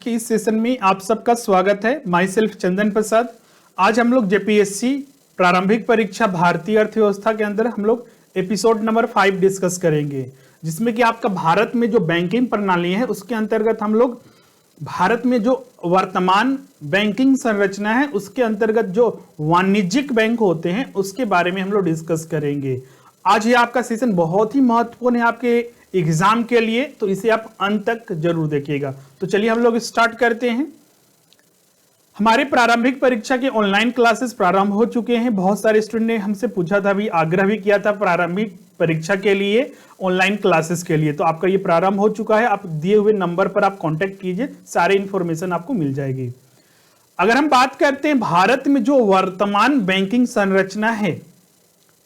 कि इस सेशन में आप सबका स्वागत है। माई सेल्फ चंदन प्रसाद। आज हम लोग जेपीएससी प्रारंभिक परीक्षा भारतीय अर्थव्यवस्था के अंदर हम लोग एपिसोड नंबर 5 डिस्कस करेंगे, जिसमें कि आपका भारत में जो बैंकिंग प्रणाली है उसके अंतर्गत हम लोग भारत में जो वर्तमान बैंकिंग संरचना है उसके अंतर्गत जो वाणिज्यिक बैंक होते हैं उसके बारे में हम लोग डिस्कस करेंगे। आज ये आपका सेशन बहुत ही महत्वपूर्ण है आपके एग्जाम के लिए, तो इसे आप अंत तक जरूर देखिएगा। तो चलिए हम लोग स्टार्ट करते हैं। हमारे प्रारंभिक परीक्षा के ऑनलाइन क्लासेस प्रारंभ हो चुके हैं। बहुत सारे स्टूडेंट ने हमसे पूछा था, भी आग्रह भी किया था प्रारंभिक परीक्षा के लिए ऑनलाइन क्लासेस के लिए, तो आपका ये प्रारंभ हो चुका है। आप दिए हुए नंबर पर आप कांटेक्ट कीजिए, सारे इंफॉर्मेशन आपको मिल जाएगी। अगर हम बात करते हैं भारत में जो वर्तमान बैंकिंग संरचना है,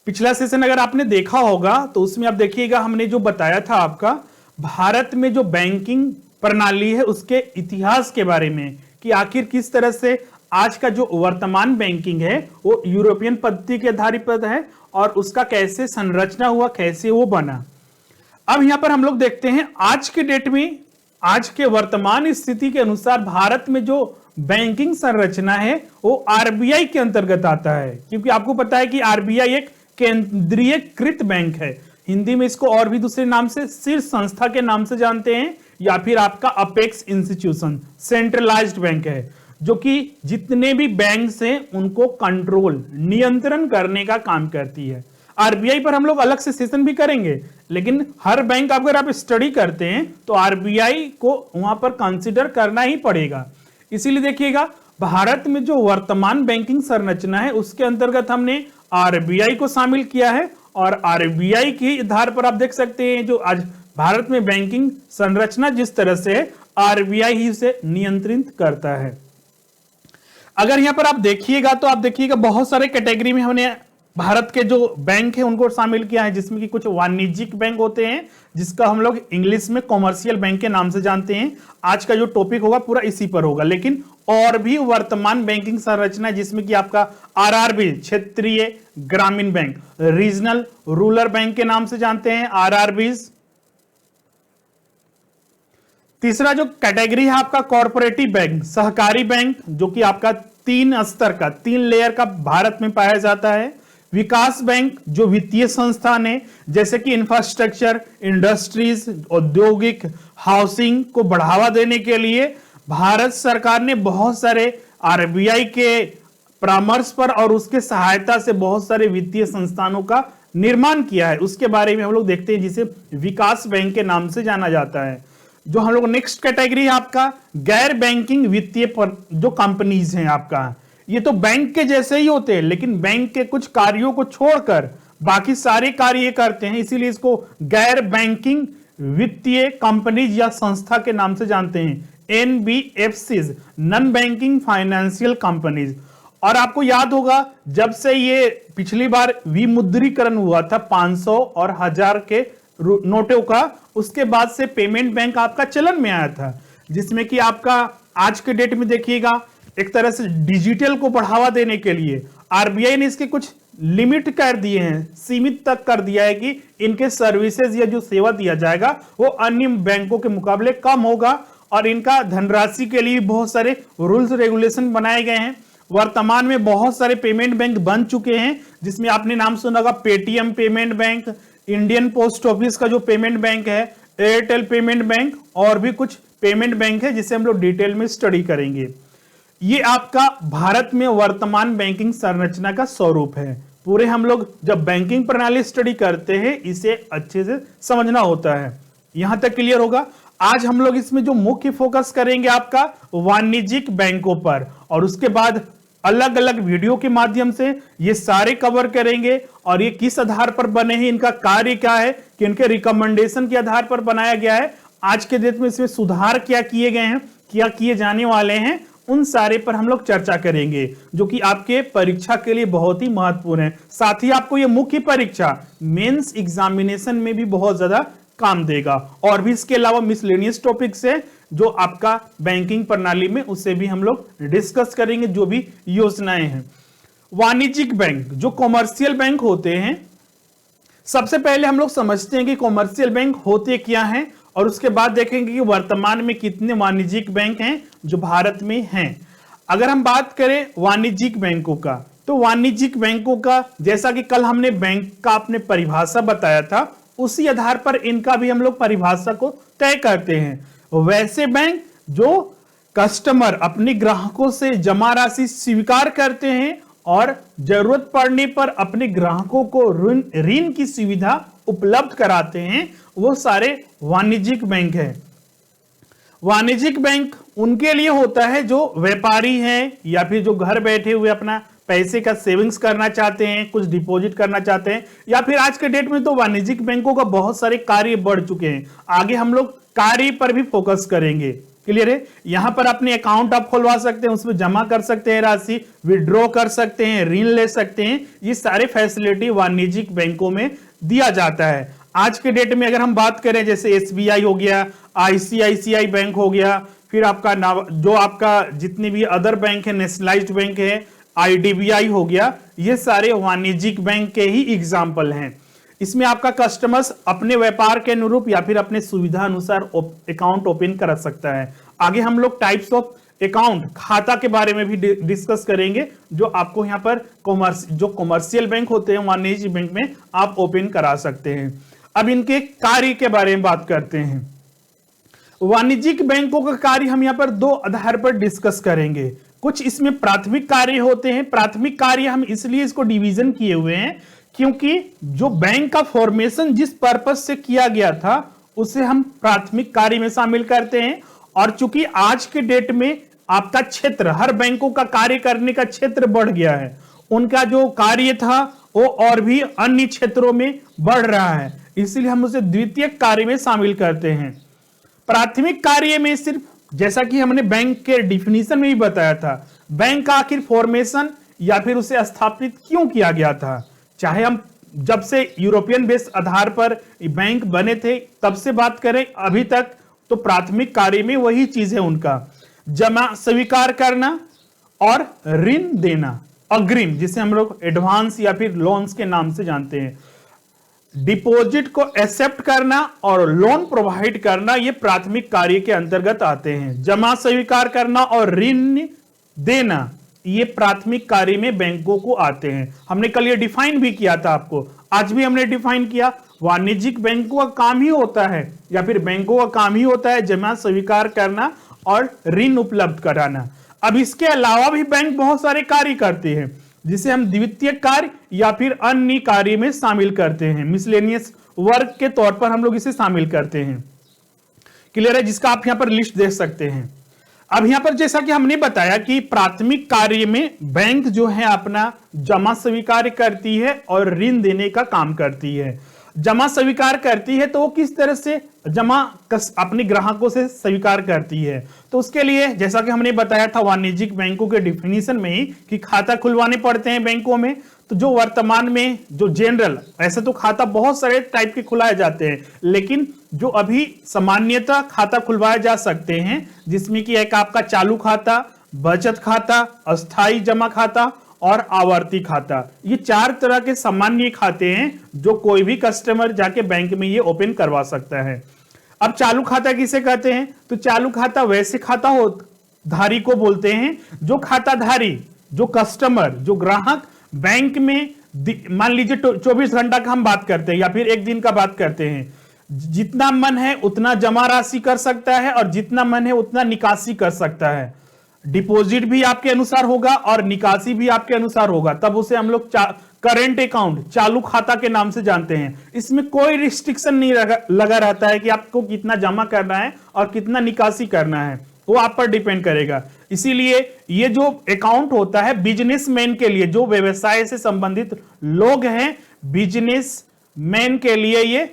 पिछला सेशन अगर आपने देखा होगा तो उसमें आप देखिएगा हमने जो बताया था आपका भारत में जो बैंकिंग प्रणाली है उसके इतिहास के बारे में, कि आखिर किस तरह से आज का जो वर्तमान बैंकिंग है वो यूरोपियन पद्धति के आधारित है और उसका कैसे संरचना हुआ, कैसे वो बना। अब यहां पर हम लोग देखते हैं आज के डेट में, आज के वर्तमान स्थिति के अनुसार भारत में जो बैंकिंग संरचना है वो आरबीआई के अंतर्गत आता है, क्योंकि आपको पता है कि आरबीआई एक केंद्रीयकृत बैंक है। हिंदी में इसको और भी दूसरे नाम से शीर्ष संस्था के नाम से जानते हैं, या फिर आपका अपेक्स इंस्टीट्यूशन, सेंट्रलाइज्ड बैंक है, जो कि जितने भी बैंक हैं उनको कंट्रोल, नियंत्रण करने का काम करती है। आरबीआई पर हम लोग अलग से सेशन भी करेंगे, लेकिन हर बैंक अगर आप स्टडी करते हैं तो आरबीआई को वहां पर कंसीडर करना ही पड़ेगा। इसीलिए देखिएगा भारत में जो वर्तमान बैंकिंग संरचना है उसके अंतर्गत हमने आरबीआई को शामिल किया है, और आरबीआई के आधार पर आप देख सकते हैं जो आज भारत में बैंकिंग संरचना जिस तरह से आरबीआई ही उसे नियंत्रित करता है। अगर यहां पर आप देखिएगा तो आप देखिएगा बहुत सारे कैटेगरी में हमने भारत के जो बैंक है उनको शामिल किया है, जिसमें कि कुछ वाणिज्यिक बैंक होते हैं जिसका हम लोग इंग्लिश में कॉमर्शियल बैंक के नाम से जानते हैं। आज का जो टॉपिक होगा पूरा इसी पर होगा, लेकिन और भी वर्तमान बैंकिंग संरचना जिसमें कि आपका आरआरबी, क्षेत्रीय ग्रामीण बैंक, रीजनल रूरल बैंक के नाम से जानते हैं आरआरबीज। तीसरा जो कैटेगरी है आपका कॉर्पोरेटिव बैंक, सहकारी बैंक, जो कि आपका 3 स्तर का, 3 लेयर का भारत में पाया जाता है। विकास बैंक जो वित्तीय संस्थान है, जैसे कि इंफ्रास्ट्रक्चर, इंडस्ट्रीज, औद्योगिक, हाउसिंग को बढ़ावा देने के लिए भारत सरकार ने बहुत सारे आरबीआई के परामर्श पर और उसके सहायता से बहुत सारे वित्तीय संस्थानों का निर्माण किया है। उसके बारे में हम लोग देखते हैं, जिसे विकास बैंक के नाम से जाना जाता है। जो हम लोग नेक्स्ट कैटेगरी है आपका गैर बैंकिंग वित्तीय जो कंपनीज हैं आपका, ये तो बैंक के जैसे ही होते हैं, लेकिन बैंक के कुछ कार्यों को छोड़कर बाकी सारे कार्य ये करते हैं, इसीलिए इसको गैर बैंकिंग वित्तीय कंपनीज या संस्था के नाम से जानते हैं, NBFCs, non banking financial companies. और आपको याद होगा जब से ये पिछली बार विमुद्रीकरण हुआ था 500 और 1000 के नोटों का, उसके बाद से पेमेंट बैंक आपका चलन में आया था, जिसमें कि आपका आज के डेट में देखिएगा एक तरह से डिजिटल को बढ़ावा देने के लिए आरबीआई ने इसके कुछ लिमिट कर दिए हैं, सीमित तक कर दिया है कि इनके सर्विसेज या जो सेवा दिया जाएगा वो अन्य बैंकों के मुकाबले कम होगा, और इनका धनराशि के लिए बहुत सारे रूल्स रेगुलेशन बनाए गए हैं। वर्तमान में बहुत सारे पेमेंट बैंक बन चुके हैं, जिसमें आपने नाम सुना होगा Paytm payment bank, Indian post office का जो पेमेंट बैंक है, एयरटेल पेमेंट बैंक, और भी कुछ पेमेंट बैंक है जिसे हम लोग डिटेल में स्टडी करेंगे। ये आपका भारत में वर्तमान बैंकिंग संरचना का स्वरूप है। पूरे हम लोग जब बैंकिंग प्रणाली स्टडी करते हैं इसे अच्छे से समझना होता है। यहां तक क्लियर होगा। आज हम लोग इसमें जो मुख्य फोकस करेंगे आपका वाणिज्यिक बैंकों पर, और उसके बाद अलग अलग वीडियो के माध्यम से ये सारे कवर करेंगे, और ये किस आधार पर बने हैं, इनका कार्य क्या है, कि इनके रिकमेंडेशन के आधार पर बनाया गया है, आज के डेट में इसमें सुधार क्या किए गए हैं, क्या किए जाने वाले हैं, उन सारे पर हम लोग चर्चा करेंगे, जो कि आपके परीक्षा के लिए बहुत ही महत्वपूर्ण है। साथ ही आपको ये मुख्य परीक्षा मेंस एग्जामिनेशन में भी बहुत ज्यादा काम देगा, और भी इसके अलावा मिसलेनियस टॉपिक्स है जो आपका बैंकिंग प्रणाली में, उसे भी हम लोग डिस्कस करेंगे, जो भी योजनाएं हैं। वाणिज्यिक बैंक जो कॉमर्शियल बैंक होते हैं, सबसे पहले हम लोग समझते हैं कि कॉमर्शियल बैंक होते क्या हैं और उसके बाद देखेंगे कि वर्तमान में कितने वाणिज्यिक बैंक हैं जो भारत में हैं। अगर हम बात करें वाणिज्यिक बैंकों का, तो वाणिज्यिक बैंकों का जैसा कि कल हमने बैंक का अपने परिभाषा बताया था, उसी आधार पर इनका भी हम लोग परिभाषा को तय करते हैं। वैसे बैंक जो कस्टमर अपने ग्राहकों से जमा राशि स्वीकार करते हैं और जरूरत पड़ने पर अपने ग्राहकों को ऋण की सुविधा उपलब्ध कराते हैं, वो सारे वाणिज्यिक बैंक हैं। वाणिज्यिक बैंक उनके लिए होता है जो व्यापारी हैं या फिर जो घर बैठे हुए अपना पैसे का सेविंग्स करना चाहते हैं, कुछ डिपॉजिट करना चाहते हैं, या फिर आज के डेट में तो वाणिज्यिक बैंकों का बहुत सारे कार्य बढ़ चुके हैं। आगे हम लोग कार्य पर भी फोकस करेंगे। क्लियर है? यहां पर अपने अकाउंट आप खुलवा सकते हैं, उसमें जमा कर सकते हैं राशि, विड्रॉ कर सकते हैं, ऋण ले सकते हैं। ये सारे फैसिलिटी वाणिज्यिक बैंकों में दिया जाता है। आज के डेट में अगर हम बात करें, जैसे एसबीआई हो गया, आईसीआईसीआई बैंक हो गया, फिर आपका जो आपका जितने भी अदर बैंक है, नेशनलाइज्ड बैंक है, आईडीबीआई हो गया, ये सारे वाणिज्यिक बैंक के ही एग्जाम्पल हैं। इसमें आपका कस्टमर्स अपने व्यापार के अनुरूप या फिर अपने सुविधा अनुसार अकाउंट ओपन कर सकता है। आगे हम लोग टाइप्स ऑफ अकाउंट, खाता के बारे में भी डिस्कस करेंगे, जो आपको यहाँ पर कॉमर्शियल बैंक होते हैं, वाणिज्यिक बैंक में आप ओपन करा सकते हैं। अब इनके कार्य के बारे में बात करते हैं। वाणिज्यिक बैंकों का कार्य हम यहाँ पर दो आधार पर डिस्कस करेंगे। कुछ इसमें प्राथमिक कार्य होते हैं। प्राथमिक कार्य हम इसलिए इसको डिवीजन किए हुए हैं क्योंकि जो बैंक का फॉर्मेशन जिस पर्पस से किया गया था उसे हम प्राथमिक कार्य में शामिल करते हैं। और चूंकि आज के डेट में आपका क्षेत्र, हर बैंकों का कार्य करने का क्षेत्र बढ़ गया है, उनका जो कार्य था वो और भी अन्य क्षेत्रों में बढ़ रहा है, इसलिए हम उसे द्वितीय कार्य में शामिल करते हैं। प्राथमिक कार्य में सिर्फ, जैसा कि हमने बैंक के डिफिनीशन में भी बताया था, बैंक का आखिर फॉर्मेशन या फिर उसे स्थापित क्यों किया गया था। चाहे हम जब से यूरोपियन बेस आधार पर बैंक बने थे तब से बात करें अभी तक, तो प्राथमिक कार्य में वही चीज है उनका, जमा स्वीकार करना और ऋण देना, अग्रिम, जिसे हम लोग एडवांस या फिर लोन्स के नाम से जानते हैं। डिपॉजिट को एक्सेप्ट करना और लोन प्रोवाइड करना, ये प्राथमिक कार्य के अंतर्गत आते हैं। जमा स्वीकार करना और ऋण देना, ये प्राथमिक कार्य में बैंकों को आते हैं। हमने कल ये डिफाइन भी किया था आपको, आज भी हमने डिफाइन किया। वाणिज्यिक बैंकों का काम ही होता है या फिर बैंकों का काम ही होता है जमा स्वीकार करना और ऋण उपलब्ध कराना। अब इसके अलावा भी बैंक बहुत सारे कार्य करते हैं जिसे हम द्वितीय कार्य या फिर अन्य कार्य में शामिल करते हैं। मिसलेनियस वर्क के तौर पर हम लोग इसे शामिल करते हैं। क्लियर है? जिसका आप यहां पर लिस्ट देख सकते हैं। अब यहां पर जैसा कि हमने बताया कि प्राथमिक कार्य में बैंक जो है अपना जमा स्वीकार करती है और ऋण देने का काम करती है। जमा स्वीकार करती है तो वो किस तरह से जमा अपने ग्राहकों से स्वीकार करती है, तो उसके लिए जैसा कि हमने बताया था वाणिज्यिक बैंकों के डिफिनीशन में ही कि खाता खुलवाने पड़ते हैं बैंकों में। तो जो वर्तमान में जो जनरल, ऐसे तो खाता बहुत सारे टाइप के खुलाए जाते हैं, लेकिन जो अभी सामान्यतः खाता खुलवाए जा सकते हैं, जिसमें कि एक आपका चालू खाता, बचत खाता, अस्थाई जमा खाता और आवर्ती खाता, ये चार तरह के सामान्य खाते हैं जो कोई भी कस्टमर जाके बैंक में ये ओपन करवा सकता है। अब चालू खाता किसे कहते हैं? तो चालू खाता वैसे खाता हो धारी को बोलते हैं जो खाताधारी, जो कस्टमर, जो ग्राहक बैंक में मान लीजिए 24 घंटा का हम बात करते हैं या फिर एक दिन का बात करते हैं, जितना मन है उतना जमा राशि कर सकता है और जितना मन है उतना निकासी कर सकता है। डिपॉजिट भी आपके अनुसार होगा और निकासी भी आपके अनुसार होगा, तब उसे हम लोग करेंट अकाउंट, चालू खाता के नाम से जानते हैं। इसमें कोई रिस्ट्रिक्शन नहीं लगा रहता है कि आपको कितना जमा करना है और कितना निकासी करना है, वो आप पर डिपेंड करेगा। इसीलिए ये जो अकाउंट होता है बिजनेसमैन के लिए, जो व्यवसाय से संबंधित लोग हैं, बिजनेसमैन के लिए ये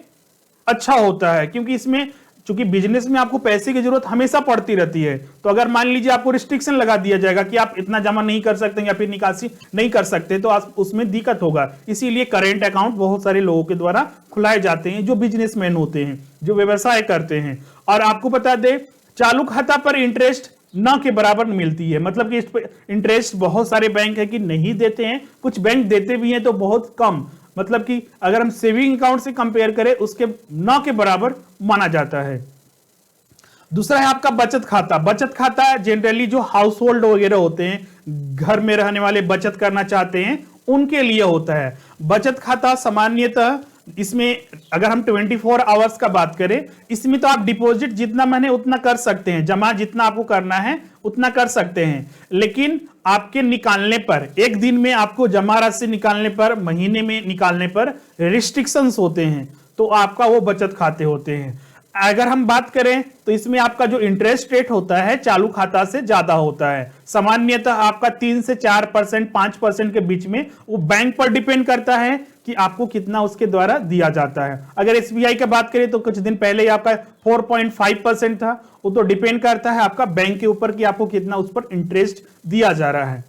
अच्छा होता है, क्योंकि इसमें चूंकि बिजनेस में आपको पैसे की जरूरत हमेशा पड़ती रहती है। तो अगर मान लीजिए आपको रिस्ट्रिक्शन लगा दिया जाएगा कि आप इतना जमा नहीं कर सकते या फिर निकासी नहीं कर सकते, तो उसमें दिक्कत होगा। इसीलिए करेंट अकाउंट बहुत सारे लोगों के द्वारा खुलाए जाते हैं जो बिजनेसमैन होते हैं, जो व्यवसाय करते हैं। और आपको बता दें, चालू खाता पर इंटरेस्ट न के बराबर मिलती है, मतलब कि इस पर इंटरेस्ट बहुत सारे बैंक है कि नहीं देते हैं, कुछ बैंक देते भी हैं तो बहुत कम, मतलब कि अगर हम सेविंग अकाउंट से कंपेयर करें उसके न के बराबर माना जाता है। दूसरा है आपका बचत खाता। बचत खाता जनरली जो हाउस होल्ड वगैरह होते हैं, घर में रहने वाले बचत करना चाहते हैं, उनके लिए होता है बचत खाता। सामान्यतः इसमें अगर हम 24 आवर्स का बात करें, इसमें तो आप डिपॉजिट जितना महीने उतना कर सकते हैं, जमा जितना आपको करना है उतना कर सकते हैं, लेकिन आपके निकालने पर, एक दिन में आपको जमा राशि निकालने पर, महीने में निकालने पर रिस्ट्रिक्शंस होते हैं, तो आपका वो बचत खाते होते हैं। अगर हम बात करें तो इसमें आपका जो इंटरेस्ट रेट होता है चालू खाता से ज्यादा होता है। सामान्यतः आपका 3 से 4%, 5% के बीच में, वो बैंक पर डिपेंड करता है कि आपको कितना उसके द्वारा दिया जाता है। अगर एसबीआई की बात करें तो कुछ दिन पहले ही आपका 4.5% था। वो तो डिपेंड करता है आपका बैंक के ऊपर कि आपको कितना उस पर इंटरेस्ट दिया जा रहा है।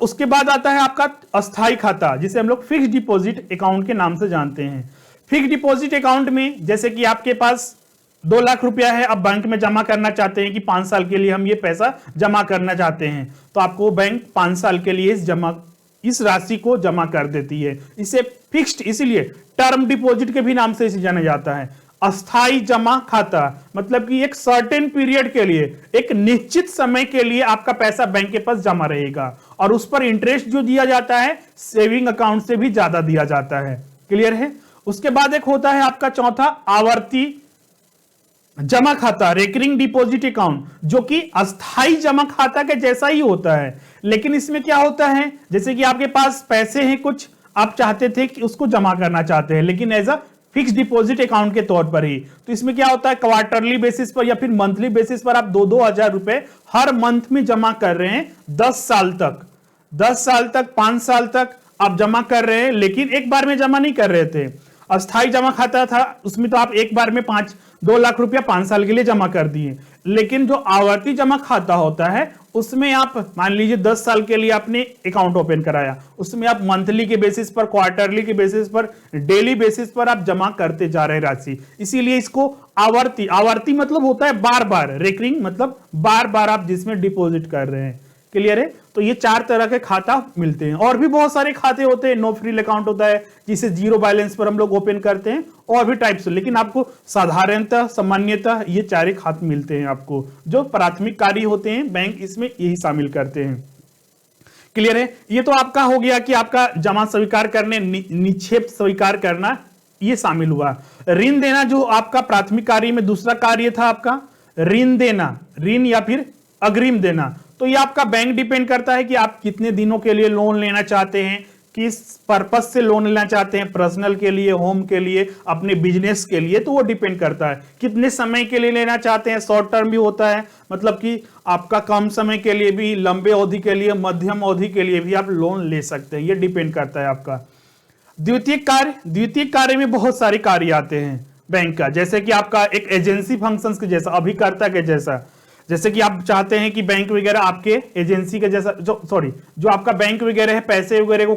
उसके बाद आता है आपका अस्थायी खाता, जिसे हम लोग फिक्स डिपॉजिट अकाउंट के नाम से जानते हैं। फिक्स डिपॉजिट अकाउंट में जैसे कि आपके पास 2 लाख रुपया है, अब बैंक में जमा करना चाहते हैं कि 5 साल के लिए हम ये पैसा जमा करना चाहते हैं, तो आपको बैंक 5 साल के लिए इस राशि को जमा कर देती है। इसे फिक्स्ड, इसीलिए टर्म डिपॉजिट के भी नाम से इसे जाना जाता है। अस्थाई जमा खाता मतलब कि एक सर्टेन पीरियड के लिए, एक निश्चित समय के लिए आपका पैसा बैंक के पास जमा रहेगा, और उस पर इंटरेस्ट जो दिया जाता है सेविंग अकाउंट से भी ज्यादा दिया जाता है। क्लियर है? उसके बाद एक होता है आपका चौथा आवर्ती जमा खाता, रेकरिंग डिपॉजिट अकाउंट, जो कि अस्थाई जमा खाता के जैसा ही होता है। लेकिन इसमें क्या होता है, जैसे कि आपके पास पैसे हैं कुछ, आप चाहते थे कि उसको जमा करना चाहते हैं, लेकिन as a fix deposit account के तौर पर ही। तो इसमें क्या होता है, क्वार्टरली बेसिस पर या फिर मंथली बेसिस पर आप 2-2 हजार रुपए हर मंथ में जमा कर रहे हैं 10 साल तक, 10 साल तक, 5 साल तक आप जमा कर रहे हैं, लेकिन एक बार में जमा नहीं कर रहे थे। अस्थाई जमा खाता था, उसमें तो आप एक बार में 2 लाख रुपया 5 साल के लिए जमा कर दिए। लेकिन जो आवर्ती जमा खाता होता है, उसमें आप मान लीजिए 10 साल के लिए आपने अकाउंट ओपन कराया, उसमें आप मंथली के बेसिस पर, क्वार्टरली के बेसिस पर, डेली बेसिस पर आप जमा करते जा रहे राशि, इसीलिए इसको आवर्ती, आवर्ती मतलब होता है बार बार, रेकरिंग मतलब बार बार आप जिसमें डिपॉजिट कर रहे हैं। क्लियर है? तो ये 4 तरह के खाता मिलते हैं। और भी बहुत सारे खाते होते हैं, नो फ्रिल अकाउंट होता है जिसे जीरो बैलेंस पर हम लोग ओपन करते हैं, और भी टाइप्स, लेकिन आपको साधारणतः, सामान्यतः ये 4 खाते मिलते हैं आपको, जो प्राथमिक कार्य होते हैं बैंक इसमें यही शामिल करते हैं। क्लियर है? ये तो आपका हो गया कि आपका जमा स्वीकार करने, निक्षेप स्वीकार करना, ये शामिल हुआ। ऋण देना जो आपका प्राथमिक कार्य में दूसरा कार्य था आपका, ऋण देना, ऋण या फिर अग्रिम देना। तो ये आपका बैंक डिपेंड करता है कि आप कितने दिनों के लिए लोन लेना चाहते हैं, किस पर्पस से लोन लेना चाहते हैं, पर्सनल के लिए, होम के लिए, अपने बिजनेस के लिए, तो वो डिपेंड करता है। कितने समय के लिए लेना चाहते हैं, शॉर्ट टर्म भी होता है, मतलब कि आपका कम समय के लिए भी, लंबे अवधि के लिए, मध्यम अवधि के लिए भी आप लोन ले सकते हैं, ये डिपेंड करता है आपका। द्वितीयक कार्य में बहुत सारे कार्य आते हैं बैंक का, जैसे कि आपका एक एजेंसी फंक्शंस के जैसा, अभिकर्ता के जैसा, जैसे कि आप चाहते हैं कि बैंक वगैरह आपके एजेंसी के जैसा, जो आपका बैंक वगैरह है, पैसे वगैरह को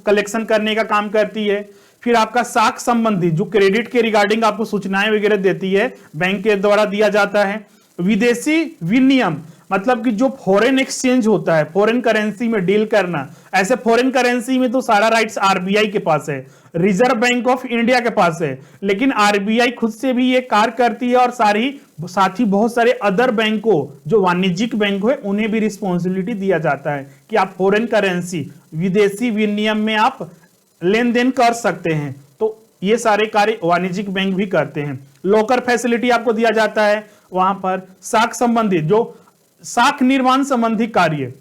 कलेक्शन करने का काम करती है। फिर आपका साख संबंधी, जो क्रेडिट के रिगार्डिंग आपको सूचनाएं वगैरह देती है, बैंक के द्वारा दिया जाता है। विदेशी विनिमय मतलब कि जो फॉरेन एक्सचेंज होता है, फॉरेन करेंसी में डील करना, ऐसे फॉरेन करेंसी में तो सारा राइट्स आरबीआई के पास है, रिजर्व बैंक ऑफ इंडिया के पास है, लेकिन आरबीआई खुद से भी ये कार्य करती है, और साथ ही बहुत सारे अदर बैंकों, जो वाणिज्यिक बैंक है, उन्हें भी रिस्पॉन्सिबिलिटी दिया जाता है कि आप फॉरेन करेंसी, विदेशी विनिमय में आप लेन देन कर सकते हैं। तो ये सारे कार्य वाणिज्यिक बैंक भी करते हैं। लॉकर फैसिलिटी आपको दिया जाता है वहां पर। साख संबंधी, जो साख निर्माण संबंधी कार्य,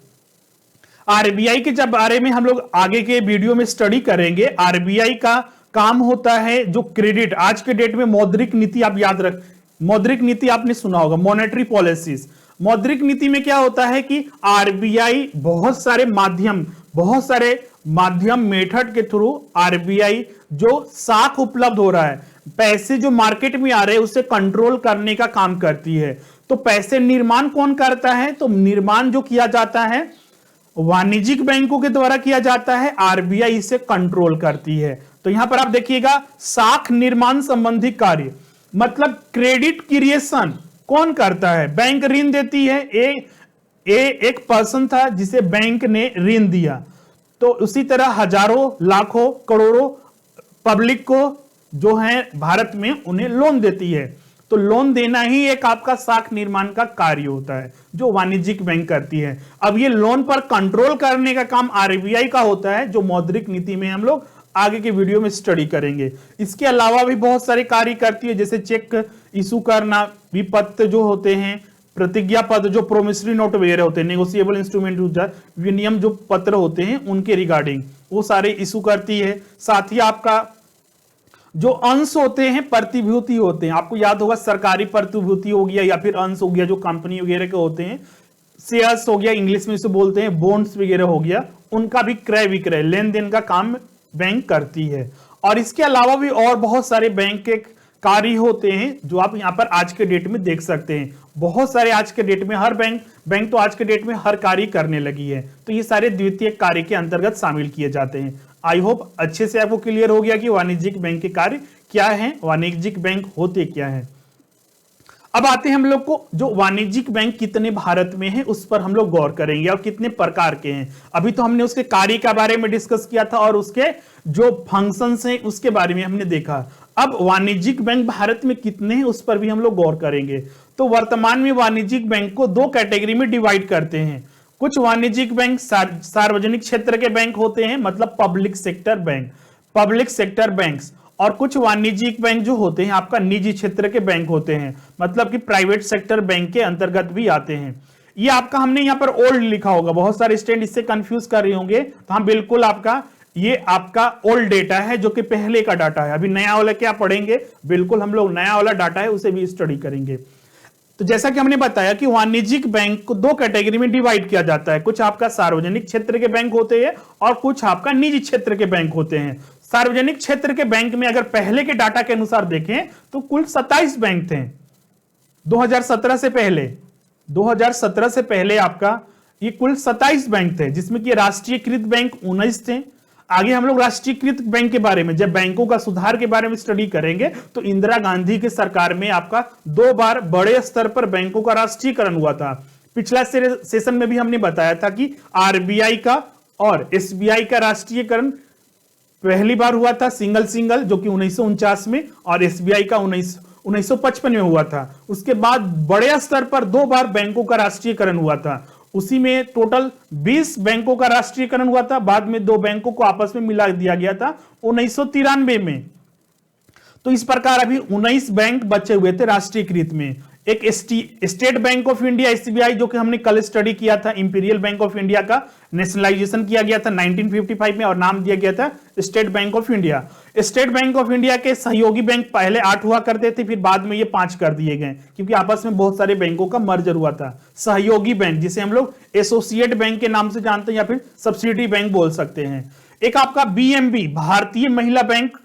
आरबीआई के जब बारे में हम लोग आगे के वीडियो में स्टडी करेंगे। आरबीआई का काम होता है जो क्रेडिट, आज के डेट में मौद्रिक नीति, आप याद रख, मौद्रिक नीति आपने सुना होगा, मॉनेटरी पॉलिसीज। मौद्रिक नीति में क्या होता है कि आरबीआई बहुत सारे माध्यम मेथड के थ्रू आरबीआई जो साख उपलब्ध हो रहा है, पैसे जो मार्केट में आ रहे हैं, उसे कंट्रोल करने का काम करती है। तो पैसे निर्माण कौन करता है? तो निर्माण जो किया जाता है वाणिज्यिक बैंकों के द्वारा किया जाता है, आरबीआई इसे कंट्रोल करती है। तो यहां पर आप देखिएगा, साख निर्माण संबंधी कार्य मतलब क्रेडिट क्रिएशन कौन करता है? बैंक ऋण देती है। एक पर्सन था जिसे बैंक ने ऋण दिया, तो उसी तरह हजारों, लाखों, करोड़ों पब्लिक को जो है भारत में उन्हें लोन देती है। तो लोन देना ही एक आपका साख निर्माण का कार्य होता है जो वाणिज्यिक बैंक करती है। अब ये लोन पर कंट्रोल करने का काम आरबीआई का होता है, जो मौद्रिक नीति में हम लोग आगे के वीडियो में स्टडी करेंगे। इसके अलावा भी बहुत सारे कार्य करती है, जैसे चेक इशू करना, विपत्र जो होते हैं, प्रतिज्ञा पत्र जो प्रोमिसरी नोट वगैरह होते हैं, नेगोशिएबल इंस्ट्रूमेंट विनियम जो पत्र होते हैं उनके रिगार्डिंग वो सारे इशू करती है। साथ ही आपका जो अंश होते हैं, प्रतिभूति होते हैं, आपको याद होगा सरकारी प्रतिभूति हो गया या फिर अंश हो गया जो कंपनी वगैरह के होते हैं, शेयर्स हो गया इंग्लिश में इसे बोलते हैं, बॉन्ड्स वगैरह हो गया, उनका भी क्रय विक्रय लेन देन का काम बैंक करती है। और इसके अलावा भी और बहुत सारे बैंक के कार्य होते हैं जो आप यहाँ पर आज के डेट में देख सकते हैं। बहुत सारे आज के डेट में हर बैंक तो आज के डेट में हर कार्य करने लगी है, तो ये सारे द्वितीय कार्य के अंतर्गत शामिल किए जाते हैं। आई होप अच्छे से आपको क्लियर हो गया कि वाणिज्यिक बैंक के कार्य क्या है, वाणिज्यिक बैंक होते क्या है। अब आते हैं हम लोग को जो वाणिज्यिक बैंक कितने भारत में है उस पर हम लोग गौर करेंगे और कितने प्रकार के हैं। अभी तो हमने उसके कार्य के बारे में डिस्कस किया था और उसके जो फंक्शंस हैं उसके बारे में हमने देखा। अब वाणिज्यिक बैंक भारत में कितने हैं उस पर भी हम लोग गौर करेंगे। तो वर्तमान में वाणिज्यिक बैंक को दो कैटेगरी में डिवाइड करते हैं। कुछ वाणिज्यिक बैंक सार्वजनिक क्षेत्र के बैंक होते हैं, मतलब पब्लिक सेक्टर बैंक्स, और कुछ वाणिज्यिक बैंक जो होते हैं आपका निजी क्षेत्र के बैंक होते हैं, मतलब कि प्राइवेट सेक्टर बैंक के अंतर्गत भी आते हैं। ये आपका हमने यहाँ पर ओल्ड लिखा होगा, बहुत सारे स्टूडेंट इससे कंफ्यूज कर रहे होंगे, तो हम बिल्कुल आपका ये आपका ओल्ड डेटा है जो कि पहले का डाटा है। अभी नया वाला क्या पढ़ेंगे, बिल्कुल हम लोग नया वाला डाटा है उसे भी स्टडी करेंगे। तो जैसा कि हमने बताया कि वाणिज्यिक बैंक को दो कैटेगरी में डिवाइड किया जाता है। कुछ आपका सार्वजनिक क्षेत्र के बैंक होते हैं और कुछ आपका निजी क्षेत्र के बैंक होते हैं। सार्वजनिक क्षेत्र के बैंक में अगर पहले के डाटा के अनुसार देखें तो कुल 27 बैंक थे 2017 से पहले आपका ये कुल 27 बैंक थे, जिसमें कि राष्ट्रीयकृत बैंक 19 थे। आगे हम लोग राष्ट्रीयकृत बैंक के बारे में जब बैंकों का सुधार के बारे में स्टडी करेंगे तो इंदिरा गांधी की सरकार में आपका 2 बार बड़े स्तर पर बैंकों का राष्ट्रीयकरण हुआ था। पिछला सेशन में भी हमने बताया था कि आरबीआई का और एसबीआई का राष्ट्रीयकरण पहली बार हुआ था सिंगल जो कि 1949 में, और एसबीआई का 1955 में हुआ था। उसके बाद बड़े स्तर पर 2 बार बैंकों का राष्ट्रीयकरण हुआ था। उसी में टोटल 20 बैंकों का राष्ट्रीयकरण हुआ था। बाद में 2 बैंकों को आपस में मिला दिया गया था 1993 में। तो इस प्रकार अभी 19 बैंक बचे हुए थे राष्ट्रीयकृत में। एक state bank of India SBI जो कि हमने कल स्टडी किया था, इंपीरियल बैंक ऑफ इंडिया का नेशनलाइजेशन किया गया था 1955 में और नाम दिया गया था state bank of India. State bank of India के सहयोगी बैंक पहले 8 हुआ करते थे, फिर बाद में ये 5 कर दिए गए क्योंकि आपस में बहुत सारे बैंकों का मर्जर हुआ था। सहयोगी बैंक जिसे हम लोग एसोसिएट बैंक के नाम से जानते हैं या फिर सब्सिडी बैंक बोल सकते हैं। एक आपका बीएमबी भारतीय महिला बैंक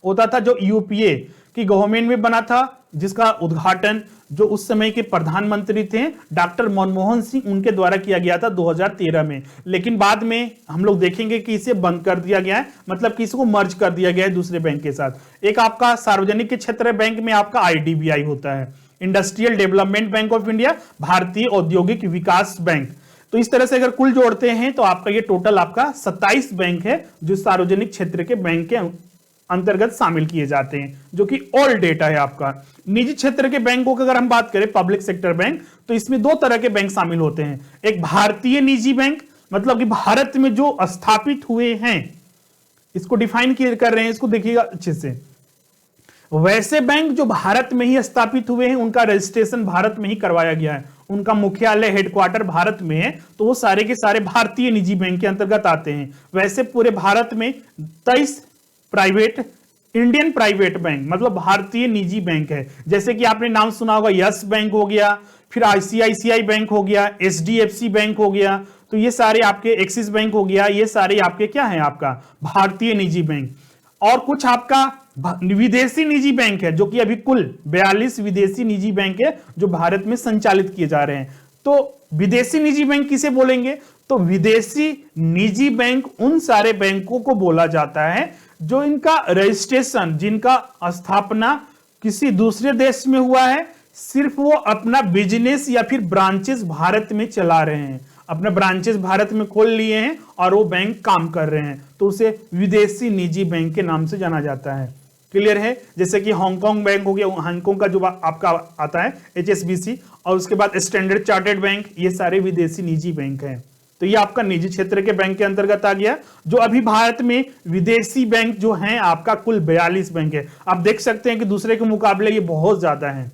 होता था जो यूपीए की गवर्नमेंट में बना था, जिसका उद्घाटन जो उस समय के प्रधानमंत्री थे डॉक्टर मनमोहन सिंह उनके द्वारा किया गया था 2013 में। लेकिन बाद में हम लोग देखेंगे कि इसे बंद कर दिया गया है, मतलब कि इसको मर्ज कर दिया गया है दूसरे बैंक के साथ। एक आपका सार्वजनिक के क्षेत्र बैंक में आपका आईडीबीआई होता है, industrial development bank of India, भारतीय औद्योगिक विकास बैंक। तो इस तरह से अगर कुल जोड़ते हैं तो आपका ये टोटल आपका 27 बैंक है जो सार्वजनिक क्षेत्र के बैंक के अंतर्गत शामिल किए जाते हैं, जो कि ऑल डेटा है आपका। निजी क्षेत्र के बैंकों की अगर हम बात करें पब्लिक सेक्टर बैंक, तो इसमें 2 तरह के बैंक शामिल होते हैं। एक भारतीय निजी बैंक, मतलब कि भारत में जो स्थापित हुए हैं, इसको डिफाइन कर रहे हैं, इसको देखिएगा अच्छे से। वैसे बैंक जो भारत में ही स्थापित हुए हैं उनका रजिस्ट्रेशन भारत में ही करवाया गया है, उनका मुख्यालय हेडक्वार्टर भारत में है, तो वो सारे के सारे भारतीय निजी बैंक के अंतर्गत आते हैं। वैसे पूरे भारत में 23 इंडियन प्राइवेट बैंक मतलब भारतीय निजी बैंक है, जैसे कि आपने नाम सुना होगा यस बैंक हो गया, फिर आईसीआईसीआई बैंक हो गया, एचडीएफसी बैंक हो गया, तो ये सारे आपके एक्सिस बैंक हो गया, ये सारे आपके क्या है आपका भारतीय निजी बैंक। और कुछ आपका विदेशी निजी बैंक है जो कि अभी कुल 42 विदेशी निजी बैंक है जो भारत में संचालित किए जा रहे हैं। तो विदेशी निजी बैंक किसे बोलेंगे, तो विदेशी निजी बैंक उन सारे बैंकों को बोला जाता है जो इनका रजिस्ट्रेशन, जिनका स्थापना किसी दूसरे देश में हुआ है, सिर्फ वो अपना बिजनेस या फिर ब्रांचेस भारत में चला रहे हैं, अपने ब्रांचेस भारत में खोल लिए हैं और वो बैंक काम कर रहे हैं, तो उसे विदेशी निजी बैंक के नाम से जाना जाता है। क्लियर है? जैसे कि हांगकांग बैंक हो गया, हांगकांग का जो आपका आता है HSBC, और उसके बाद स्टैंडर्ड चार्टर्ड बैंक, ये सारे विदेशी निजी बैंक हैं। तो ये आपका निजी क्षेत्र के बैंक के अंतर्गत आ गया। जो अभी भारत में विदेशी बैंक जो हैं आपका कुल 42 बैंक है। आप देख सकते हैं कि दूसरे के मुकाबले ये बहुत ज्यादा है।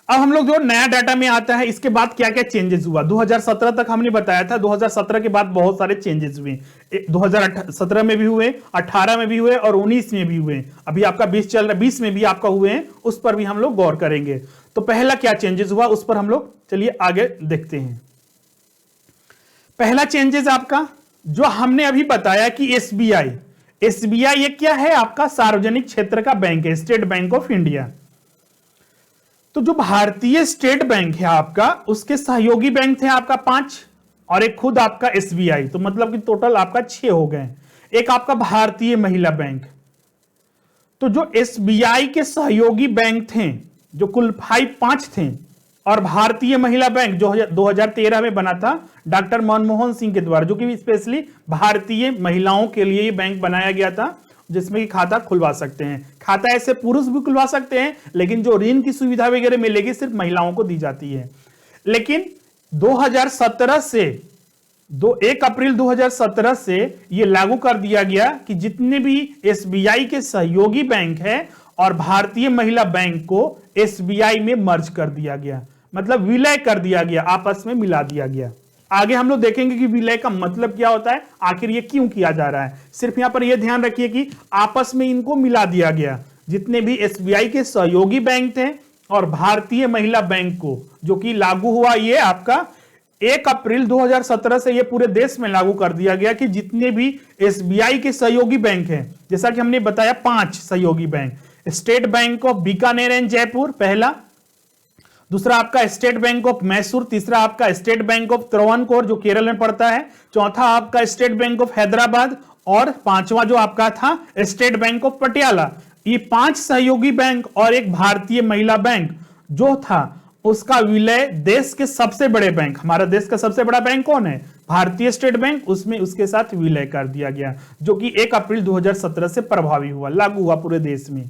अब हम लोग जो नया डाटा में आता है, इसके बाद क्या क्या चेंजेस हुआ। 2017 तक हमने बताया था, 2017 के बाद बहुत सारे चेंजेस हुए। 2017 में भी हुए, 18 में भी हुए और 19 में भी हुए। अभी आपका 20 चल रहा है, 20 में भी आपका हुए हैं, उस पर भी हम लोग गौर करेंगे। तो पहला क्या चेंजेस हुआ उस पर हम लोग चलिए आगे देखते हैं। पहला चेंजेस आपका जो हमने अभी बताया कि एसबीआई ये क्या है? आपका सार्वजनिक क्षेत्र का बैंक है, स्टेट बैंक ऑफ इंडिया। तो जो भारतीय स्टेट बैंक है आपका, उसके सहयोगी बैंक थे आपका 5 और एक खुद आपका एसबीआई, तो मतलब कि टोटल आपका 6 हो गए। एक आपका भारतीय महिला बैंक। तो जो एसबीआई के सहयोगी बैंक थे जो कुल 5 थे, और भारतीय महिला बैंक जो 2013 में बना था डॉक्टर मनमोहन सिंह के द्वारा, जो कि स्पेशली भारतीय महिलाओं के लिए ये बैंक बनाया गया था, जिसमें कि खाता खुलवा सकते हैं। खाता ऐसे पुरुष भी खुलवा सकते हैं, लेकिन जो ऋण की सुविधा वगैरह मिलेगी सिर्फ महिलाओं को दी जाती है। लेकिन 2017 से 1 अप्रैल 2017 से यह लागू कर दिया गया कि जितने भी एसबीआई के सहयोगी बैंक हैं और भारतीय महिला बैंक को एसबीआई में मर्ज कर दिया गया, मतलब विलय कर दिया गया, आपस में मिला दिया गया। आगे हम लोग देखेंगे कि विलय का मतलब क्या होता है, आखिर ये क्यों किया जा रहा है। सिर्फ यहां पर यह ध्यान रखिए कि आपस में इनको मिला दिया गया, जितने भी एसबीआई के सहयोगी बैंक थे और भारतीय महिला बैंक को, जो कि लागू हुआ ये आपका 1 अप्रैल 2017 से ये पूरे देश में लागू कर दिया गया कि जितने भी एसबीआई के सहयोगी बैंक हैं, जैसा कि हमने बताया 5 सहयोगी bank, state bank of Bikaner and Jaipur पहला, दूसरा आपका स्टेट बैंक ऑफ मैसूर, तीसरा आपका स्टेट बैंक ऑफ त्रवणकोर जो केरल में पड़ता है, चौथा आपका स्टेट बैंक ऑफ हैदराबाद, और 5वां जो आपका था स्टेट बैंक ऑफ पटियाला। ये 5 सहयोगी बैंक और एक भारतीय महिला बैंक जो था, उसका विलय देश के सबसे बड़े बैंक, हमारा देश का सबसे बड़ा बैंक कौन है? भारतीय स्टेट बैंक, उसमें उसके साथ विलय कर दिया गया, जो कि 1 अप्रैल 2017 से प्रभावी हुआ, लागू हुआ पूरे देश में।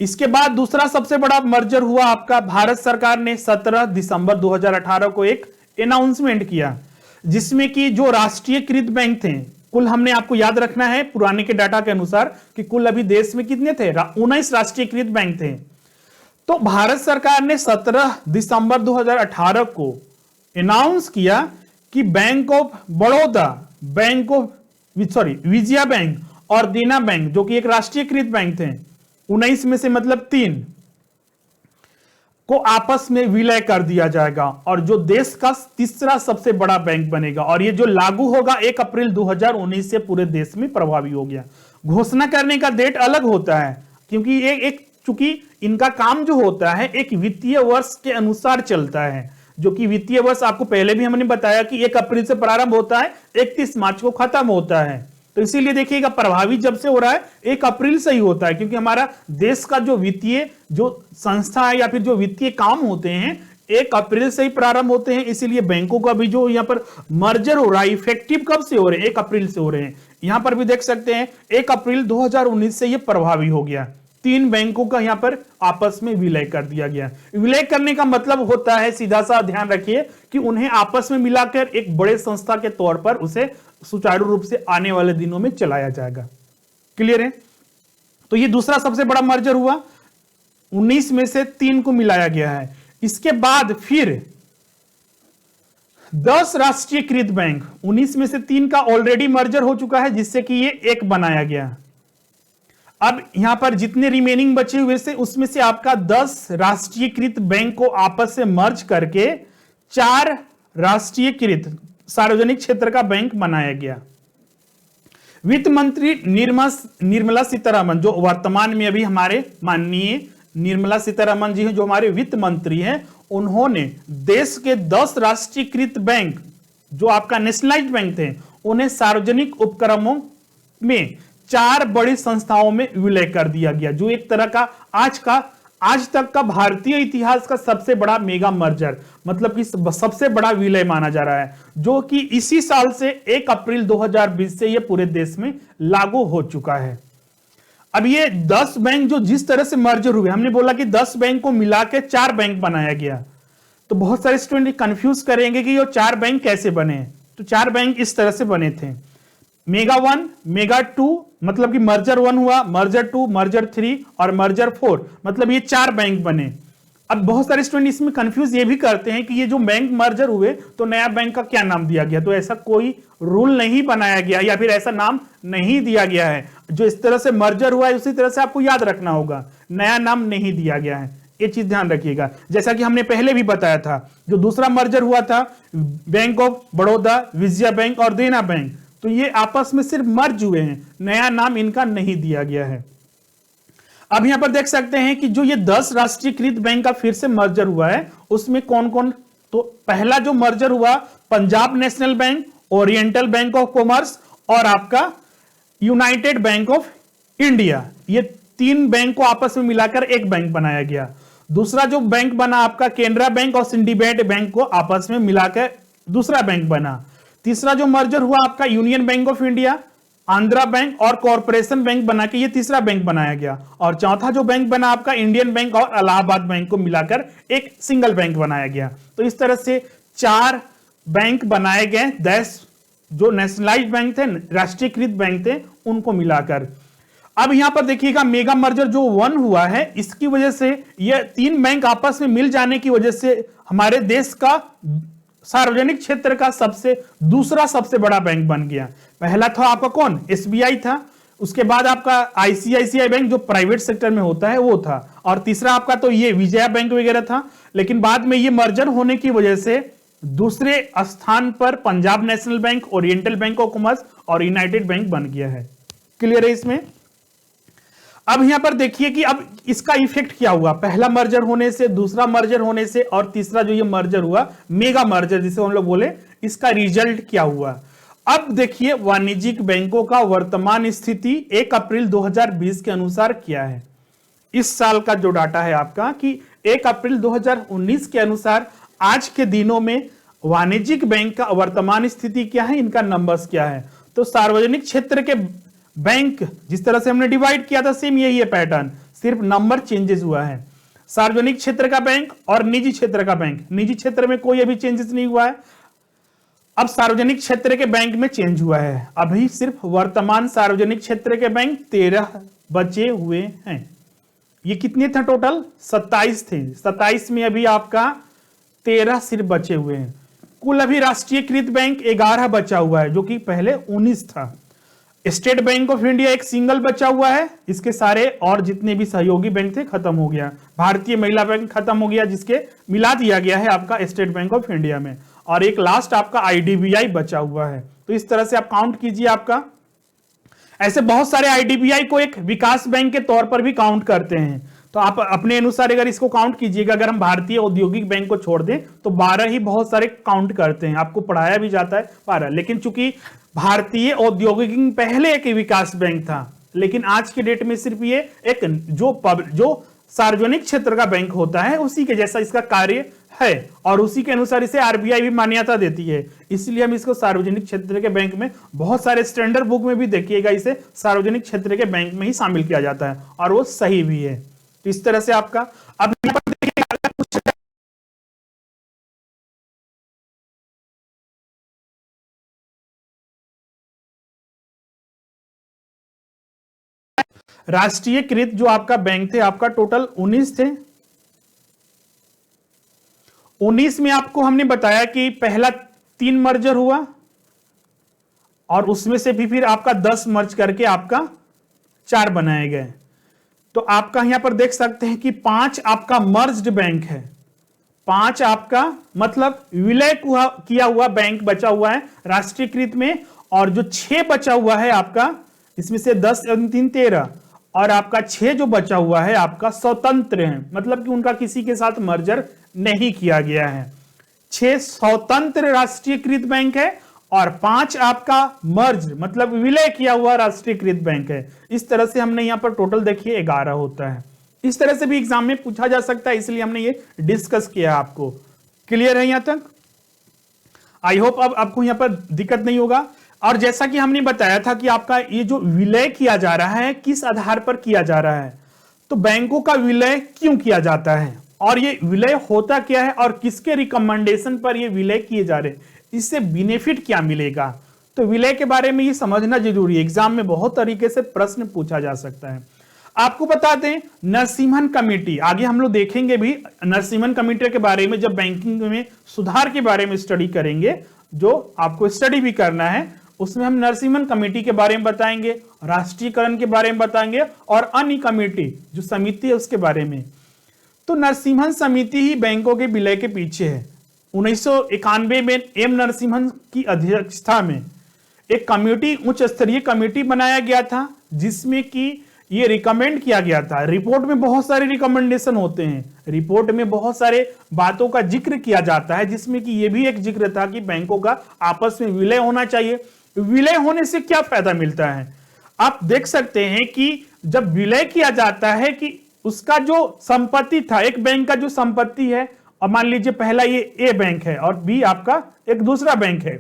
इसके बाद दूसरा सबसे बड़ा मर्जर हुआ आपका, भारत सरकार ने 17 दिसंबर 2018 को एक अनाउंसमेंट किया, जिसमें कि जो राष्ट्रीयकृत बैंक थे, कुल हमने आपको याद रखना है पुराने के डाटा के अनुसार कि कुल अभी देश में कितने थे? 19 राष्ट्रीयकृत बैंक थे। तो भारत सरकार ने 17 दिसंबर 2018 को अनाउंस किया कि bank of Baroda, Vijaya bank और देना बैंक, जो कि एक राष्ट्रीयकृत बैंक थे, 19 में से मतलब 3 को आपस में विलय कर दिया जाएगा और जो देश का तीसरा सबसे बड़ा बैंक बनेगा। और ये जो लागू होगा 1 अप्रैल 2019 से पूरे देश में प्रभावी हो गया। घोषणा करने का डेट अलग होता है, क्योंकि एक चूंकि इनका काम जो होता है एक वित्तीय वर्ष के अनुसार चलता है, जो कि वित्तीय वर्ष आपको पहले भी हमने बताया कि 1 अप्रैल से प्रारंभ होता है, 31 मार्च को खत्म होता है। तो इसीलिए देखिएगा प्रभावी जब से हो रहा है 1 अप्रैल से ही होता है, क्योंकि हमारा देश का जो वित्तीय जो संस्था है या फिर जो वित्तीय काम होते हैं 1 अप्रैल से ही प्रारंभ होते हैं। इसीलिए बैंकों का भी जो यहाँ पर मर्जर हो रहा है इफेक्टिव कब से हो रहे हैं? 1 अप्रैल से हो रहे हैं। यहां पर भी देख सकते हैं 1 अप्रैल 2019 से ये प्रभावी हो गया। 3 बैंकों का यहां पर आपस में विलय कर दिया गया। विलय करने का मतलब होता है, सीधा सा ध्यान रखिए, कि उन्हें आपस में मिलाकर एक बड़े संस्था के तौर पर उसे सुचारू रूप से आने वाले दिनों में चलाया जाएगा। क्लियर है? तो ये दूसरा सबसे बड़ा मर्जर हुआ, 19 में से 3 को मिलाया गया है। इसके बाद फिर 10 राष्ट्रीयकृत बैंक, 19 में से 3 का ऑलरेडी मर्जर हो चुका है, जिससे कि ये एक बनाया गया। अब यहां पर जितने रिमेनिंग बचे हुए से उसमें से आपका 10 राष्ट्रीयकृत बैंक को आपस से मर्ज करके 4 राष्ट्रीयकृत सार्वजनिक क्षेत्र का बैंक बनाया गया। वित्त मंत्री निर्मला सीतारमण, जो वर्तमान में अभी हमारे माननीय निर्मला सीतारमण जी हैं, जो हमारे वित्त मंत्री हैं, उन्होंने देश के 10 राष्ट्रीयकृत बैंक जो आपका नेशनलाइज्ड बैंक थे, उन्हें सार्वजनिक उपक्रमों में 4 बड़ी संस्थाओं में विलय कर दिया गया, जो एक तरह का आज तक का भारतीय इतिहास का सबसे बड़ा मेगा मर्जर, मतलब कि सबसे बड़ा विलय माना जा रहा है, जो कि इसी साल से 1 अप्रैल 2020 से यह पूरे देश में लागू हो चुका है। अब ये 10 बैंक जो जिस तरह से मर्जर हुए, हमने बोला कि 10 बैंक को मिला के 4 बैंक बनाया गया, तो बहुत सारे स्टूडेंट कंफ्यूज करेंगे कि ये 4 बैंक कैसे बने। तो 4 बैंक इस तरह से बने थे, मेगा 1, मेगा 2, मतलब कि मर्जर 1 हुआ, मर्जर 2, मर्जर 3 और मर्जर 4, मतलब ये 4 बैंक बने। अब बहुत सारे स्टूडेंट इसमें कंफ्यूज ये भी करते हैं कि ये जो बैंक मर्जर हुए तो नया बैंक का क्या नाम दिया गया। तो ऐसा कोई रूल नहीं बनाया गया या फिर ऐसा नाम नहीं दिया गया है। जो इस तरह से मर्जर हुआ है उसी तरह से आपको याद रखना होगा, नया नाम नहीं दिया गया है, ये चीज ध्यान रखिएगा। जैसा कि हमने पहले भी बताया था, जो दूसरा मर्जर हुआ था bank of Baroda, Vijaya bank और देना बैंक, तो ये आपस में सिर्फ मर्ज हुए हैं, नया नाम इनका नहीं दिया गया है। अब यहां पर देख सकते हैं कि जो ये 10 राष्ट्रीयकृत बैंक का फिर से मर्जर हुआ है उसमें कौन कौन। तो पहला जो मर्जर हुआ Punjab national bank, oriental bank of commerce और आपका यूनाइटेड बैंक ऑफ इंडिया, ये 3 बैंक को आपस में मिलाकर एक बैंक बनाया गया। दूसरा जो बैंक बना आपका केनरा बैंक और सिंडिकेट बैंक को आपस में मिलाकर दूसरा बैंक बना। तीसरा जो मर्जर हुआ आपका union bank of India, Andhra bank और कॉर्पोरेशन बैंक बना के ये तीसरा बैंक बनाया गया। और चौथा जो बैंक बना आपका इंडियन बैंक और इलाहाबाद बैंक को मिलाकर एक सिंगल बैंक बनाया गया। तो इस तरह से 4 बैंक बनाए गए, 10 जो नेशनलाइज्ड बैंक थे, राष्ट्रीयकृत बैंक थे, उनको मिलाकर। अब यहां पर देखिएगा मेगा मर्जर जो 1 हुआ है, इसकी वजह से ये 3 बैंक आपस में मिल जाने की वजह से हमारे देश का सार्वजनिक क्षेत्र का दूसरा सबसे बड़ा बैंक बन गया। पहला था आपका कौन, एसबीआई था, उसके बाद आपका आईसीआईसीआई बैंक जो प्राइवेट सेक्टर में होता है वो था, और तीसरा आपका तो ये विजया बैंक वगैरह था। लेकिन बाद में ये मर्जर होने की वजह से दूसरे स्थान पर Punjab national bank, oriental bank of commerce और यूनाइटेड बैंक बन गया है। क्लियर है इसमें। अब यहां पर देखिए कि अब इसका इफेक्ट क्या हुआ, पहला मर्जर होने से, दूसरा मर्जर होने से और तीसरा जो ये मर्जर हुआ मेगा मर्जर जिसे हम लोग बोले, इसका रिजल्ट क्या हुआ। अब देखिए वाणिज्यिक बैंकों का वर्तमान स्थिति 1 अप्रैल 2020 के अनुसार क्या है। इस साल का जो डाटा है आपका कि 1 अप्रैल 2019 के अनुसार आज के दिनों में वाणिज्यिक बैंक का वर्तमान स्थिति क्या है, इनका नंबर्स क्या है। तो सार्वजनिक क्षेत्र के बैंक जिस तरह से हमने डिवाइड किया था सेम यही है पैटर्न, सिर्फ नंबर चेंजेस हुआ है। सार्वजनिक क्षेत्र का बैंक और निजी क्षेत्र का बैंक, निजी क्षेत्र में कोई अभी चेंजेस नहीं हुआ है, अब सार्वजनिक क्षेत्र के बैंक में चेंज हुआ है। अभी सिर्फ वर्तमान सार्वजनिक क्षेत्र के बैंक 13 बचे हुए हैं। ये कितने थे टोटल, 27 थे, 27 में अभी आपका 13 सिर्फ बचे हुए हैं। कुल अभी राष्ट्रीयकृत बैंक 11 बचा हुआ है, जो कि पहले 19 था। स्टेट बैंक ऑफ इंडिया एक सिंगल बचा हुआ है, इसके सारे और जितने भी सहयोगी बैंक थे खत्म हो गया। भारतीय महिला बैंक खत्म हो गया, जिसके मिला दिया गया है आपका स्टेट बैंक ऑफ इंडिया में, और एक लास्ट आपका आईडीबीआई बचा हुआ है। तो इस तरह से आप काउंट कीजिए आपका। ऐसे बहुत सारे आईडीबीआई को एक विकास बैंक के तौर पर भी काउंट करते हैं, तो आप अपने अनुसार अगर इसको काउंट कीजिएगा। अगर हम भारतीय औद्योगिक बैंक को छोड़ दें तो 12 ही बहुत सारे काउंट करते हैं, आपको पढ़ाया भी जाता है 12। लेकिन चूंकि भारतीय औद्योगिक पहले एक विकास बैंक था, लेकिन आज के डेट में सिर्फ ये एक जो सार्वजनिक क्षेत्र का बैंक होता है उसी के जैसा इसका कार्य है, और उसी के अनुसार इसे आरबीआई भी मान्यता देती है। इसलिए हम इसको सार्वजनिक क्षेत्र के बैंक में, बहुत सारे स्टैंडर्ड बुक में भी देखिएगा इसे सार्वजनिक क्षेत्र के बैंक में ही शामिल किया जाता है, और वो सही भी है। तो इस तरह से आपका अब यहाँ पर देखिए राष्ट्रीयकृत जो आपका बैंक थे आपका टोटल 19 थे। 19 में आपको हमने बताया कि पहला 3 मर्जर हुआ, और उसमें से भी फिर आपका 10 मर्ज करके आपका 4 बनाए गए। तो आपका यहां पर देख सकते हैं कि 5 आपका मर्ज्ड बैंक है, 5 आपका मतलब विलय किया हुआ बैंक बचा हुआ है राष्ट्रीयकृत में, और जो 6 बचा हुआ है आपका, इसमें से 10 3 13, और आपका 6 जो बचा हुआ है आपका स्वतंत्र है, मतलब कि उनका किसी के साथ मर्जर नहीं किया गया है। 6 स्वतंत्र राष्ट्रीयकृत बैंक है और 5 आपका मर्ज मतलब विलय किया हुआ राष्ट्रीयकृत बैंक है। इस तरह से हमने यहां पर टोटल देखिए 11 होता है। इस तरह से भी एग्जाम में पूछा जा सकता है, इसलिए हमने ये डिस्कस किया आपको। क्लियर है यहां तक? आई होप अब आपको यहां पर दिक्कत नहीं होगा। और जैसा कि हमने बताया था कि आपका ये जो विलय किया जा रहा है किस आधार पर किया जा रहा है, तो बैंकों का विलय क्यों किया जाता है और ये विलय होता क्या है और किसके रिकमेंडेशन पर ये विलय किए जा रहे हैं, इससे बेनिफिट क्या मिलेगा, तो विलय के बारे में ये समझना जरूरी है। एग्जाम में बहुत तरीके से प्रश्न पूछा जा सकता है। आपको बता दें नरसिम्हन कमेटी, आगे हम लोग देखेंगे भी नरसिम्हन कमेटी के बारे में जब बैंकिंग में सुधार के बारे में स्टडी करेंगे, जो आपको स्टडी भी करना है उसमें हम नरसिम्हन कमेटी के बारे में बताएंगे, राष्ट्रीयकरण के बारे में बताएंगे और अन्य कमेटी जो समिति है उसके बारे में। तो नरसिम्हन समिति ही बैंकों के विलय के पीछे है। 1991 में एम नरसिम्हन की अध्यक्षता में एक कमेटी, उच्च स्तरीय कमेटी बनाया गया था जिसमें कि ये रिकमेंड किया गया था। रिपोर्ट में बहुत सारे रिकमेंडेशन होते हैं, रिपोर्ट में बहुत सारे बातों का जिक्र किया जाता है जिसमें कि ये भी एक जिक्र था कि बैंकों का आपस में विलय होना चाहिए। विलय होने से क्या फायदा मिलता है, आप देख सकते हैं कि जब विलय किया जाता है कि उसका जो संपत्ति था, एक बैंक का जो संपत्ति है, और मान लीजिए पहला ये ए बैंक है और बी आपका एक दूसरा बैंक है,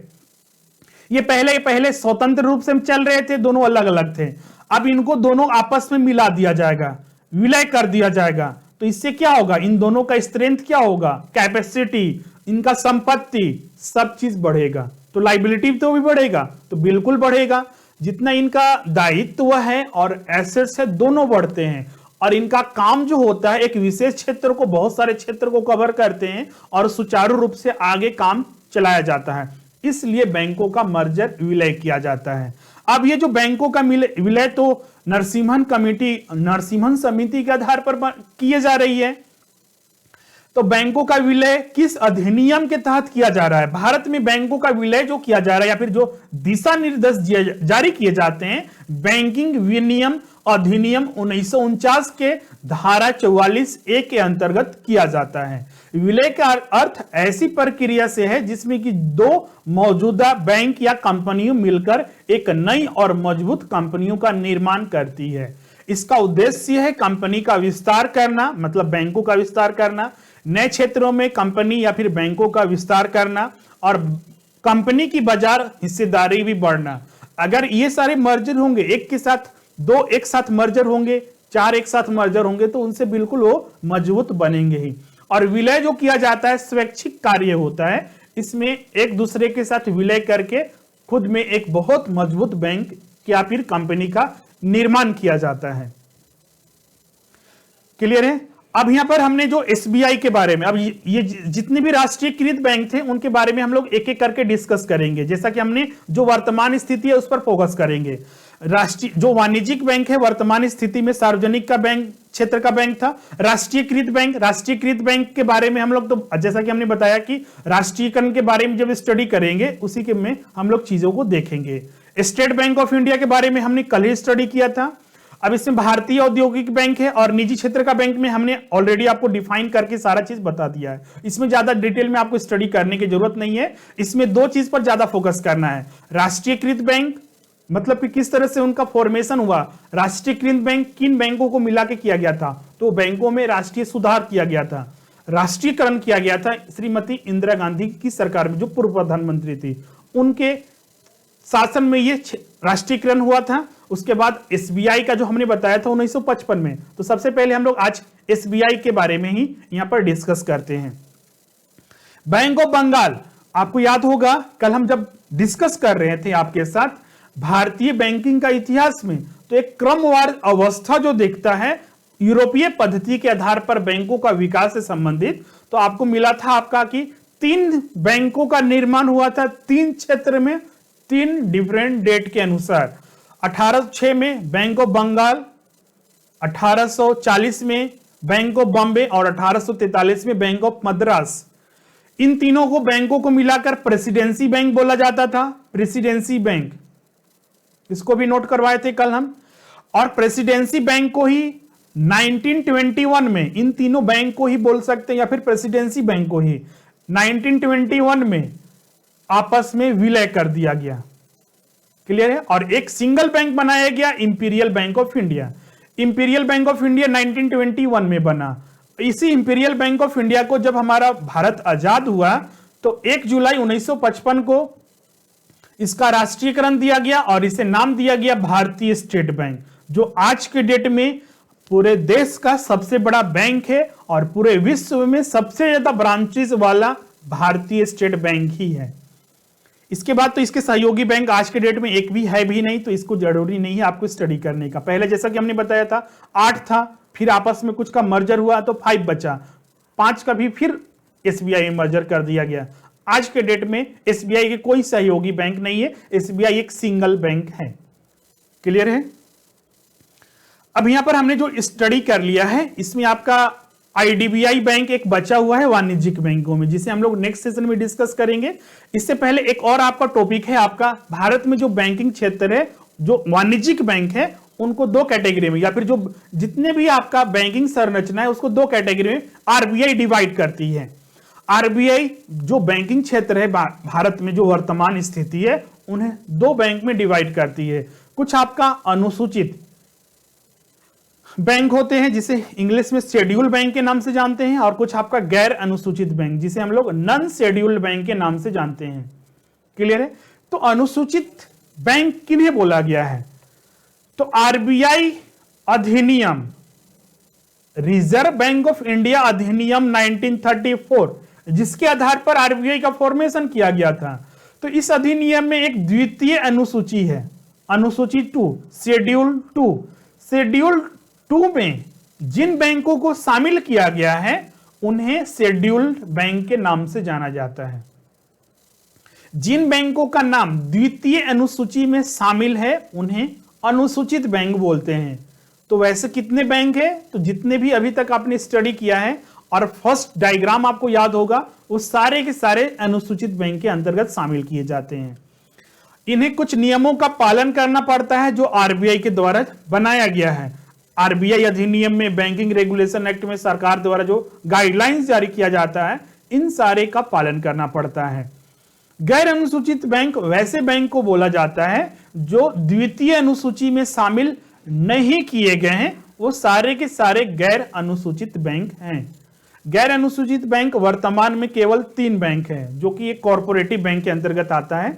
ये पहले स्वतंत्र रूप से चल रहे थे, दोनों अलग अलग थे, अब इनको दोनों आपस में मिला दिया जाएगा, विलय कर दिया जाएगा, तो इससे क्या होगा, इन दोनों का स्ट्रेंथ क्या होगा, कैपेसिटी, इनका संपत्ति, सब चीज बढ़ेगा, तो लाइबिलिटी तो भी बढ़ेगा, तो बिल्कुल बढ़ेगा। जितना इनका दायित्व है और एसेट्स है दोनों बढ़ते हैं, और इनका काम जो होता है एक विशेष क्षेत्र को, बहुत सारे क्षेत्र को कवर करते हैं और सुचारू रूप से आगे काम चलाया जाता है, इसलिए बैंकों का मर्जर विलय किया जाता है। अब ये जो बैंकों का विलय तो नरसिम्हन कमेटी, नरसिम्हन समिति के आधार पर किए जा रही है। तो बैंकों का विलय किस अधिनियम के तहत किया जा रहा है, भारत में बैंकों का विलय जो किया जा रहा है या फिर जो दिशा निर्देश जारी किए जाते हैं, बैंकिंग विनियम अधिनियम 1949 के धारा 44A के अंतर्गत किया जाता है। विलय का अर्थ ऐसी प्रक्रिया से है जिसमें कि दो मौजूदा बैंक या कंपनियों मिलकर एक नई और मजबूत कंपनियों का निर्माण करती है। इसका उद्देश्य है कंपनी का विस्तार करना, मतलब बैंकों का विस्तार करना, नए क्षेत्रों में कंपनी या फिर बैंकों का विस्तार करना और कंपनी की बाजार हिस्सेदारी भी बढ़ना। अगर ये सारे मर्जर होंगे, एक के साथ दो एक साथ मर्जर होंगे, चार एक साथ मर्जर होंगे, तो उनसे बिल्कुल वो मजबूत बनेंगे ही। और विलय जो किया जाता है स्वैच्छिक कार्य होता है, इसमें एक दूसरे के साथ विलय करके खुद में एक बहुत मजबूत बैंक या फिर कंपनी का निर्माण किया जाता है। क्लियर है। अब यहां पर हमने जो एसबीआई के बारे में, अब ये जितने भी राष्ट्रीयकृत बैंक थे उनके बारे में हम लोग एक एक करके डिस्कस करेंगे। जैसा कि हमने जो वर्तमान स्थिति है उस पर फोकस करेंगे। राष्ट्रीय जो वाणिज्यिक बैंक है वर्तमान स्थिति में सार्वजनिक का बैंक, क्षेत्र का बैंक था। राष्ट्रीयकृत बैंक के बारे में हम लोग, तो जैसा कि हमने बताया कि राष्ट्रीयकरण के बारे में जब स्टडी करेंगे उसी के में हम लोग चीजों को देखेंगे। स्टेट बैंक ऑफ इंडिया के बारे में हमने कल ही स्टडी किया था। अब इसमें भारतीय औद्योगिक बैंक है और निजी क्षेत्र का बैंक में हमने ऑलरेडी आपको डिफाइन करके सारा चीज बता दिया है। इसमें ज्यादा डिटेल में आपको स्टडी करने की जरूरत नहीं है। इसमें दो चीज पर ज्यादा फोकस करना है। राष्ट्रीयकृत बैंक मतलब कि किस तरह से उनका फॉर्मेशन हुआ, राष्ट्रीयकृत बैंक किन बैंकों को मिला के किया गया था, तो बैंकों में राष्ट्रीय सुधार किया गया था, राष्ट्रीयकरण किया गया था श्रीमती इंदिरा गांधी की सरकार में, जो पूर्व प्रधानमंत्री थी, उनके शासन में ये राष्ट्रीयकरण हुआ था। उसके बाद एसबीआई का जो हमने बताया था 1955 में। तो सबसे पहले हम लोग आज एसबीआई के बारे में ही यहां पर डिस्कस करते हैं। बैंक ऑफ बंगाल, आपको याद होगा कल हम जब डिस्कस कर रहे थे आपके साथ भारतीय बैंकिंग का इतिहास में, तो एक क्रमवार अवस्था जो देखता है यूरोपीय पद्धति के आधार पर बैंकों का विकास से संबंधित, तो आपको मिला था आपका कि 3 बैंकों का निर्माण हुआ था 3 क्षेत्र में, 3 डिफरेंट डेट के अनुसार। 1806 में बैंक ऑफ बंगाल, 1840 में बैंक ऑफ बॉम्बे और 1843 में बैंक ऑफ मद्रास। इन तीनों को बैंकों को मिलाकर प्रेसिडेंसी बैंक बोला जाता था। प्रेसिडेंसी बैंक, इसको भी नोट करवाए थे कल हम। और प्रेसिडेंसी बैंक को ही 1921 में, इन तीनों बैंक को ही बोल सकते हैं या फिर प्रेसिडेंसी बैंक को ही 1921 में आपस में विलय कर दिया गया। क्लियर है। और एक सिंगल बैंक बनाया गया, imperial bank of India. Imperial bank of India 1921 में बना। इसी इंपीरियल बैंक ऑफ इंडिया को जब हमारा भारत आजाद हुआ तो 1 जुलाई 1955 को इसका राष्ट्रीयकरण दिया गया और इसे नाम दिया गया भारतीय स्टेट बैंक, जो आज के डेट में पूरे देश का सबसे बड़ा बैंक है और पूरे विश्व में सबसे ज्यादा ब्रांचेस वाला भारतीय स्टेट बैंक ही है। इसके बाद तो इसके सहयोगी बैंक आज के डेट में एक भी है भी नहीं, तो इसको जरूरी नहीं है आपको स्टडी करने का। पहले जैसा कि हमने बताया था 8 था, फिर आपस में कुछ का मर्जर हुआ तो 5 बचा, 5 का भी फिर एसबीआई में मर्जर कर दिया गया। आज के डेट में एसबीआई के कोई सहयोगी बैंक नहीं है, एसबीआई एक सिंगल बैंक है। क्लियर है? अब यहां पर हमने जो स्टडी कर लिया है इसमें आपका आईडीबीआई बैंक एक बचा हुआ है वाणिज्यिक बैंकों में, जिसे हम लोग नेक्स्ट सेशन में डिस्कस करेंगे। इससे पहले एक और आपका टॉपिक है, आपका भारत में जो बैंकिंग क्षेत्र है, जो वाणिज्यिक बैंक है, उनको 2 कैटेगरी में, या फिर जो जितने भी आपका बैंकिंग संरचना है उसको 2 कैटेगरी में आरबीआई डिवाइड करती है। आरबीआई जो बैंकिंग क्षेत्र है भारत में जो वर्तमान स्थिति है, उन्हें 2 बैंक में डिवाइड करती है। कुछ आपका अनुसूचित बैंक होते हैं जिसे इंग्लिश में शेड्यूल बैंक के नाम से जानते हैं, और कुछ आपका गैर अनुसूचित बैंक जिसे हम लोग नॉन शेड्यूल्ड बैंक के नाम से जानते हैं। क्लियर है? तो अनुसूचित बैंक किन्हें बोला गया है? तो आरबीआई अधिनियम, रिजर्व बैंक ऑफ इंडिया अधिनियम 1934, जिसके आधार पर आरबीआई का फॉर्मेशन किया गया था। तो इस अधिनियम में एक द्वितीय अनुसूची है, अनुसूची 2, शेड्यूल 2। शेड्यूल 2 में जिन बैंकों को शामिल किया गया है उन्हें शेड्यूल्ड बैंक के नाम से जाना जाता है। जिन बैंकों का नाम द्वितीय अनुसूची में शामिल है उन्हें अनुसूचित बैंक बोलते हैं। तो वैसे कितने बैंक है? तो जितने भी अभी तक आपने स्टडी किया है और फर्स्ट डायग्राम आपको याद होगा, वो सारे के सारे अनुसूचित बैंक के अंतर्गत शामिल किए जाते हैं। इन्हें कुछ नियमों का पालन करना पड़ता है जो आरबीआई के द्वारा बनाया गया है। आरबीआई अधिनियम में, बैंकिंग रेगुलेशन एक्ट में सरकार द्वारा जो गाइडलाइंस जारी किया जाता है, इन सारे का पालन करना पड़ता है। गैर अनुसूचित बैंक वैसे बैंक को बोला जाता है जो द्वितीय अनुसूची में शामिल नहीं किए गए हैं, वो सारे के सारे गैर अनुसूचित बैंक हैं। गैर अनुसूचित बैंक वर्तमान में केवल 3 बैंक हैं, जो कि एक कॉर्पोरेटिव बैंक के अंतर्गत आता है।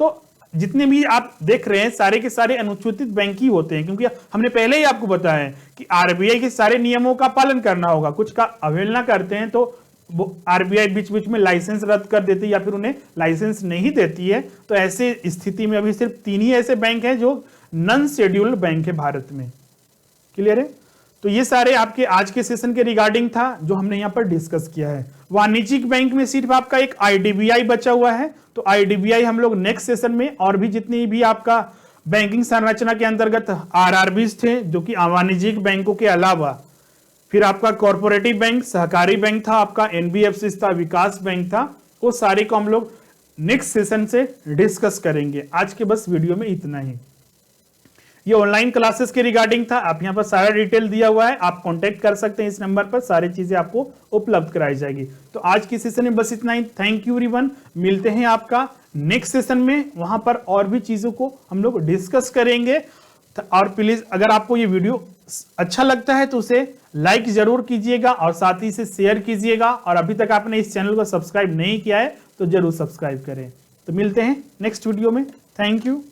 तो जितने भी आप देख रहे हैं सारे के सारे अनुसूचित बैंक ही होते हैं, क्योंकि हमने पहले ही आपको बताया है कि आरबीआई के सारे नियमों का पालन करना होगा। कुछ का अवहेलना करते हैं तो वो आरबीआई बीच बीच में लाइसेंस रद्द कर देती है या फिर उन्हें लाइसेंस नहीं देती है। तो ऐसे स्थिति में अभी सिर्फ 3 ही ऐसे बैंक हैं जो नॉन शेड्यूल्ड बैंक है भारत में। क्लियर है? तो ये सारे आपके आज के सेशन के रिगार्डिंग था जो हमने यहाँ पर डिस्कस किया है। वाणिज्यिक बैंक में सिर्फ आपका एक आईडीबीआई बचा हुआ है, तो आईडीबीआई हम लोग नेक्स्ट सेशन में, और भी जितनी भी आपका बैंकिंग संरचना के अंतर्गत आरआरबीज थे जो कि वाणिज्यिक बैंकों के अलावा, फिर आपका कॉर्पोरेटिव बैंक, सहकारी बैंक था, आपका एनबीएफसी था, विकास बैंक था, वो सारे को हम लोग नेक्स्ट सेशन से डिस्कस करेंगे। आज के बस वीडियो में इतना ही। ये ऑनलाइन क्लासेस के रिगार्डिंग था। आप यहाँ पर सारा डिटेल दिया हुआ है, आप कांटेक्ट कर सकते हैं इस नंबर पर, सारी चीजें आपको उपलब्ध कराई जाएगी। तो आज की सेशन में बस इतना ही। Thank you everyone. मिलते हैं आपका नेक्स्ट सेशन में, वहां पर और भी चीजों को हम लोग डिस्कस करेंगे। और प्लीज अगर आपको ये वीडियो अच्छा लगता है तो उसे लाइक जरूर कीजिएगा और साथ ही इसे शेयर कीजिएगा, और अभी तक आपने इस चैनल को सब्सक्राइब नहीं किया है तो जरूर सब्सक्राइब करें। तो मिलते हैं नेक्स्ट वीडियो में। Thank you.